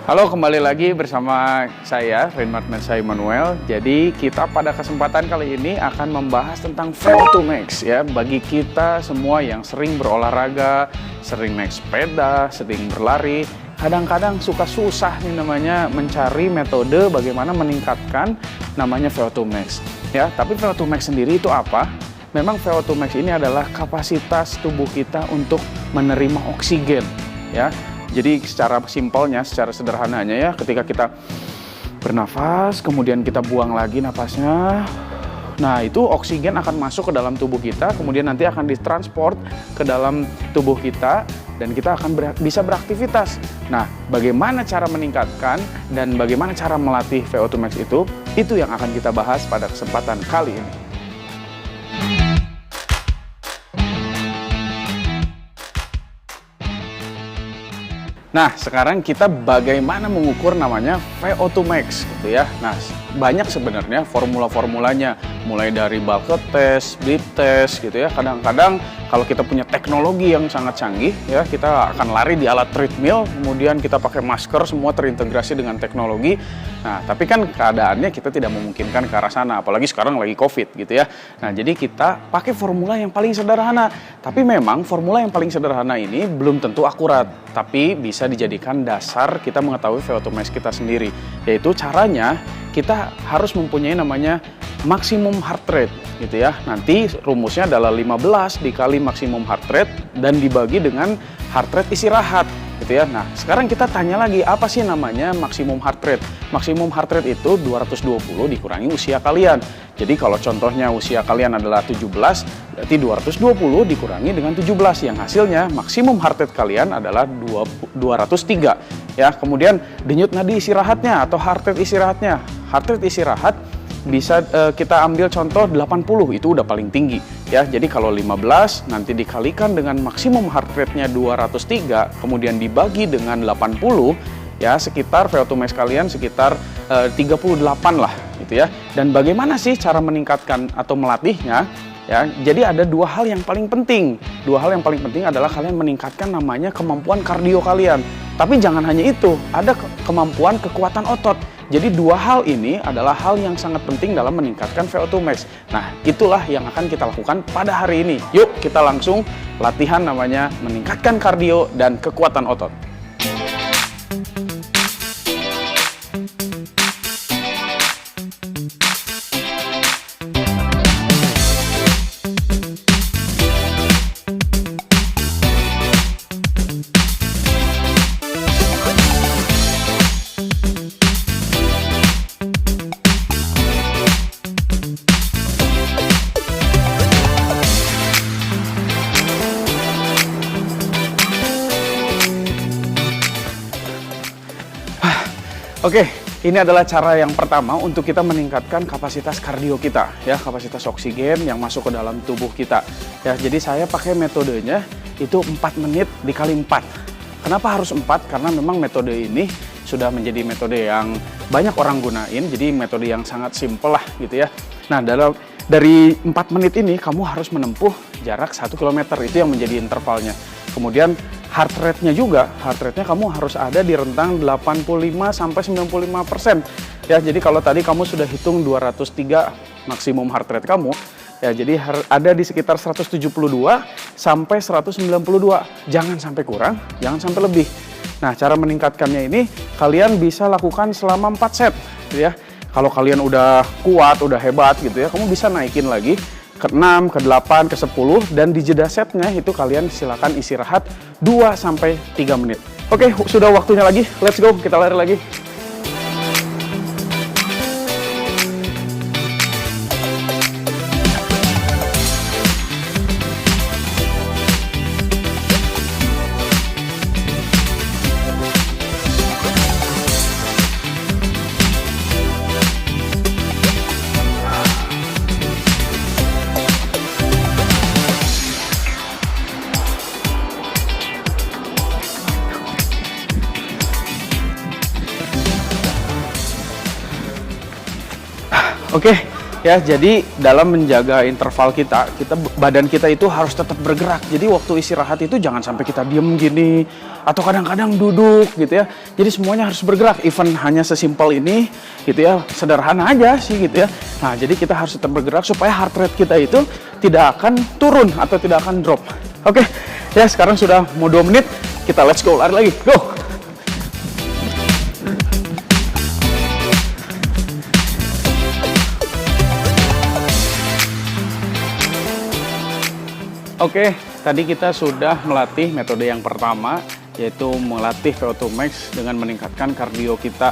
Halo, kembali lagi bersama saya, Reinhard Mensah Immanuel. Jadi kita pada kesempatan kali ini akan membahas tentang VO2 Max ya. Bagi kita semua yang sering berolahraga, sering naik sepeda, sering berlari, kadang-kadang suka susah nih namanya mencari metode bagaimana meningkatkan namanya VO2 Max ya. Tapi VO2 Max sendiri itu apa? Memang VO2 Max ini adalah kapasitas tubuh kita untuk menerima oksigen ya. Jadi secara simpelnya, secara sederhananya ya, ketika kita bernafas, kemudian kita buang lagi nafasnya, nah itu oksigen akan masuk ke dalam tubuh kita, kemudian nanti akan ditransport ke dalam tubuh kita, dan kita akan bisa beraktivitas. Nah, bagaimana cara meningkatkan dan bagaimana cara melatih VO2 Max itu yang akan kita bahas pada kesempatan kali ini. Nah, sekarang kita bagaimana mengukur namanya VO2 Max gitu ya. Nah, banyak sebenarnya formula-formulanya, mulai dari bulk test, bleed test gitu ya. Kadang-kadang kalau kita punya teknologi yang sangat canggih ya, kita akan lari di alat treadmill, kemudian kita pakai masker, semua terintegrasi dengan teknologi. Nah, tapi kan keadaannya kita tidak memungkinkan ke arah sana, apalagi sekarang lagi COVID gitu ya. Nah, jadi kita pakai formula yang paling sederhana. Tapi memang formula yang paling sederhana ini belum tentu akurat, tapi bisa dijadikan dasar kita mengetahui VO2 Max kita sendiri. Yaitu caranya kita harus mempunyai namanya maksimum heart rate gitu ya. Nanti rumusnya adalah 15 dikali maksimum heart rate dan dibagi dengan heart rate istirahat gitu ya. Nah, sekarang kita tanya lagi, apa sih namanya maksimum heart rate? Maksimum heart rate itu 220 dikurangi usia kalian. Jadi kalau contohnya usia kalian adalah 17, berarti 220 dikurangi dengan 17 yang hasilnya maksimum heart rate kalian adalah 203 ya. Kemudian denyut nadi istirahatnya atau heart rate istirahatnya. Heart rate istirahat bisa kita ambil contoh 80, itu udah paling tinggi ya. Jadi kalau 15 nanti dikalikan dengan maksimum heart rate-nya 203, kemudian dibagi dengan 80 ya, sekitar VO2 Max kalian sekitar 38 lah gitu ya. Dan bagaimana sih cara meningkatkan atau melatihnya? Ya, jadi ada dua hal yang paling penting. Dua hal yang paling penting adalah kalian meningkatkan namanya kemampuan kardio kalian. Tapi jangan hanya itu, ada kemampuan kekuatan otot. Jadi dua hal ini adalah hal yang sangat penting dalam meningkatkan VO2 Max. Nah, itulah yang akan kita lakukan pada hari ini. Yuk, kita langsung latihan namanya meningkatkan kardio dan kekuatan otot. Oke, ini adalah cara yang pertama untuk kita meningkatkan kapasitas kardio kita, ya, kapasitas oksigen yang masuk ke dalam tubuh kita. Ya, jadi saya pakai metodenya itu 4 menit dikali 4. Kenapa harus 4? Karena memang metode ini sudah menjadi metode yang banyak orang gunain, jadi metode yang sangat simpel lah gitu ya. Nah, dari 4 menit ini kamu harus menempuh jarak 1 km, itu yang menjadi intervalnya. Kemudian heart rate-nya juga, heart rate-nya kamu harus ada di rentang 85-95%. Ya, jadi kalau tadi kamu sudah hitung 203 maksimum heart rate kamu, ya jadi ada di sekitar 172 sampai 192. Jangan sampai kurang, jangan sampai lebih. Nah, cara meningkatkannya ini kalian bisa lakukan selama 4 set, gitu ya. Kalau kalian udah kuat, udah hebat gitu ya, kamu bisa naikin lagi ke 6, ke 8, ke 10, dan di jeda setnya itu kalian silakan istirahat 2-3 menit. Oke, sudah waktunya lagi, let's go, kita lari lagi. Oke, Ya, jadi dalam menjaga interval kita badan kita itu harus tetap bergerak. Jadi waktu istirahat itu jangan sampai kita diem gini atau kadang-kadang duduk gitu ya. Jadi semuanya harus bergerak. Even hanya sesimpel ini gitu ya, sederhana aja sih gitu ya. Nah, jadi kita harus tetap bergerak supaya heart rate kita itu tidak akan turun atau tidak akan drop. Oke, ya sekarang sudah mau 2 menit, kita let's go, lari lagi, go! Oke, tadi kita sudah melatih metode yang pertama, yaitu melatih VO2 max dengan meningkatkan kardio kita,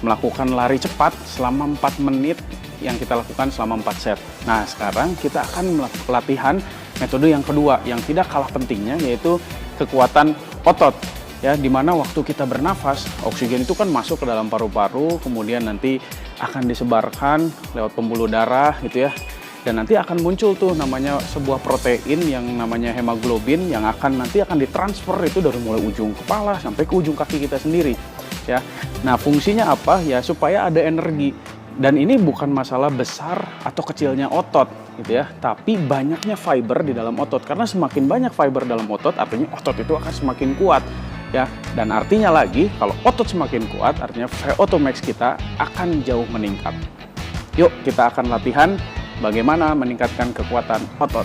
melakukan lari cepat selama 4 menit yang kita lakukan selama 4 set. Nah, sekarang kita akan melakukan latihan metode yang kedua yang tidak kalah pentingnya, yaitu kekuatan otot. Ya, dimana waktu kita bernafas, oksigen itu kan masuk ke dalam paru-paru, kemudian nanti akan disebarkan lewat pembuluh darah gitu ya. Dan nanti akan muncul tuh namanya sebuah protein yang namanya hemoglobin yang nanti akan ditransfer itu dari mulai ujung kepala sampai ke ujung kaki kita sendiri ya. Nah, fungsinya apa? Ya supaya ada energi. Dan ini bukan masalah besar atau kecilnya otot gitu ya, tapi banyaknya fiber di dalam otot. Karena semakin banyak fiber dalam otot, artinya otot itu akan semakin kuat ya. Dan artinya lagi, kalau otot semakin kuat, artinya VO2 max kita akan jauh meningkat. Yuk, kita akan latihan bagaimana meningkatkan kekuatan otot.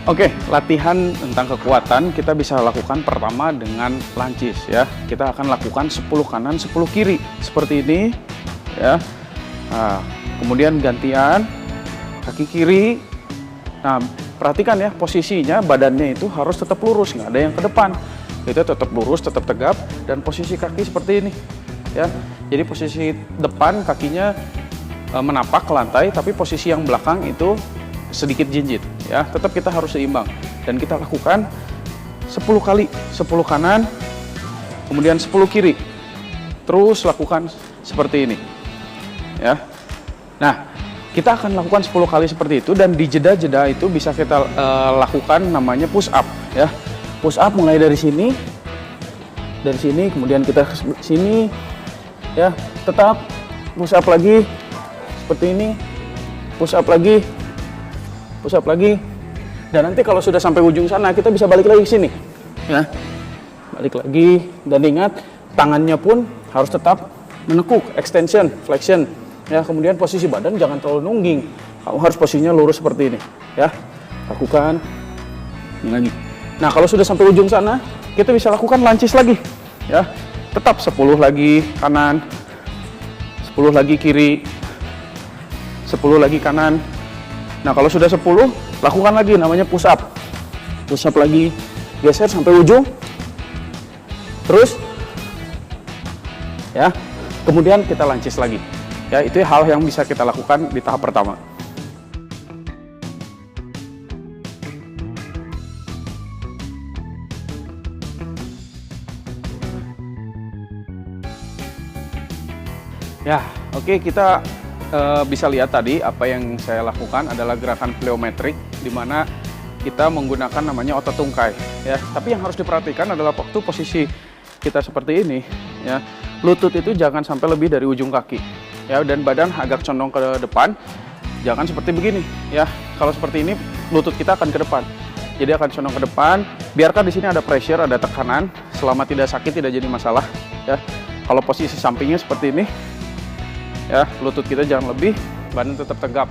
Oke, latihan tentang kekuatan kita bisa lakukan pertama dengan lunges ya. Kita akan lakukan 10 kanan, 10 kiri seperti ini ya. Nah, kemudian gantian kaki kiri. Nah, perhatikan ya posisinya, badannya itu harus tetap lurus, nggak ada yang ke depan. Itu tetap lurus, tetap tegap, dan posisi kaki seperti ini ya. Jadi posisi depan kakinya menapak ke lantai, tapi posisi yang belakang itu sedikit jinjit ya. Tetap kita harus seimbang dan kita lakukan 10 kali, 10 kanan kemudian 10 kiri, terus lakukan seperti ini ya. Nah, kita akan lakukan 10 kali seperti itu, dan di jeda-jeda itu bisa kita lakukan namanya push up ya. Push up mulai dari sini kemudian kita ke sini ya, tetap push up lagi seperti ini, push up lagi, dan nanti kalau sudah sampai ujung sana kita bisa balik lagi ke sini, ya, balik lagi. Dan ingat, tangannya pun harus tetap menekuk, extension, flexion, ya. Kemudian posisi badan jangan terlalu nungging, kamu harus posisinya lurus seperti ini, ya. Lakukan ini lagi. Nah, kalau sudah sampai ujung sana, kita bisa lakukan lunges lagi, ya. Tetap 10 lagi kanan, 10 lagi kiri, 10 lagi kanan. Nah, kalau sudah 10, lakukan lagi namanya push up. Push up lagi, geser sampai ujung. Terus ya. Kemudian kita lunges lagi. Ya, itu hal yang bisa kita lakukan di tahap pertama. Ya, oke, kita bisa lihat tadi apa yang saya lakukan adalah gerakan plyometric, di mana kita menggunakan namanya otot tungkai ya. Tapi yang harus diperhatikan adalah waktu posisi kita seperti ini ya, lutut itu jangan sampai lebih dari ujung kaki ya, dan badan agak condong ke depan, jangan seperti begini ya. Kalau seperti ini lutut kita akan ke depan, jadi akan condong ke depan. Biarkan di sini ada pressure, ada tekanan, selama tidak sakit tidak jadi masalah ya. Kalau posisi sampingnya seperti ini ya, lutut kita jangan lebih, badan tetap tegap.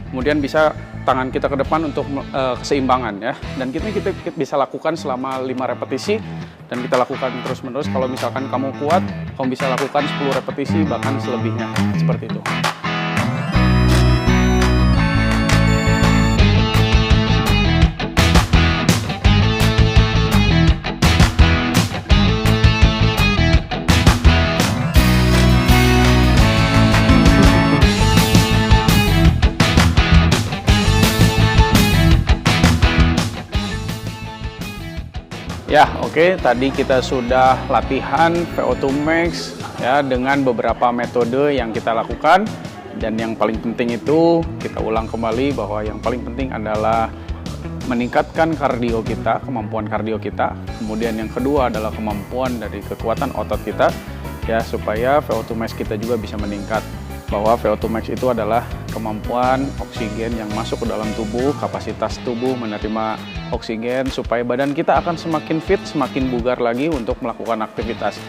Kemudian bisa tangan kita ke depan untuk keseimbangan ya. Dan kita bisa lakukan selama 5 repetisi, dan kita lakukan terus-menerus. Kalau misalkan kamu kuat, kamu bisa lakukan 10 repetisi bahkan selebihnya, seperti itu. Ya, oke, tadi kita sudah latihan VO2 max ya dengan beberapa metode yang kita lakukan, dan yang paling penting itu kita ulang kembali bahwa yang paling penting adalah meningkatkan kardio kita, kemampuan kardio kita. Kemudian yang kedua adalah kemampuan dari kekuatan otot kita ya, supaya VO2 max kita juga bisa meningkat. bahwa VO2 max itu adalah kemampuan oksigen yang masuk ke dalam tubuh, kapasitas tubuh menerima oksigen supaya badan kita akan semakin fit, semakin bugar lagi untuk melakukan aktivitas.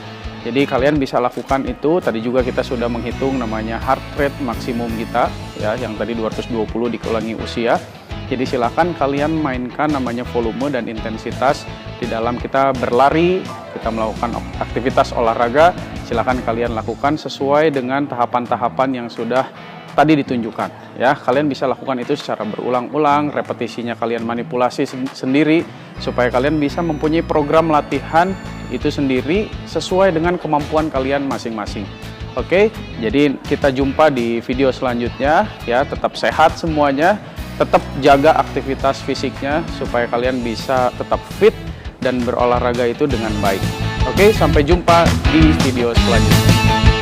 Jadi kalian bisa lakukan itu. Tadi juga kita sudah menghitung namanya heart rate maksimum kita ya, yang tadi 220 dikurangi usia. Jadi silakan kalian mainkan namanya volume dan intensitas di dalam kita berlari, kita melakukan aktivitas olahraga. Silakan kalian lakukan sesuai dengan tahapan-tahapan yang sudah tadi ditunjukkan ya. Kalian bisa lakukan itu secara berulang-ulang, repetisinya kalian manipulasi sendiri supaya kalian bisa mempunyai program latihan itu sendiri sesuai dengan kemampuan kalian masing-masing. Oke, jadi kita jumpa di video selanjutnya ya. Tetap sehat semuanya, tetap jaga aktivitas fisiknya supaya kalian bisa tetap fit dan berolahraga itu dengan baik. Oke, sampai jumpa di video selanjutnya.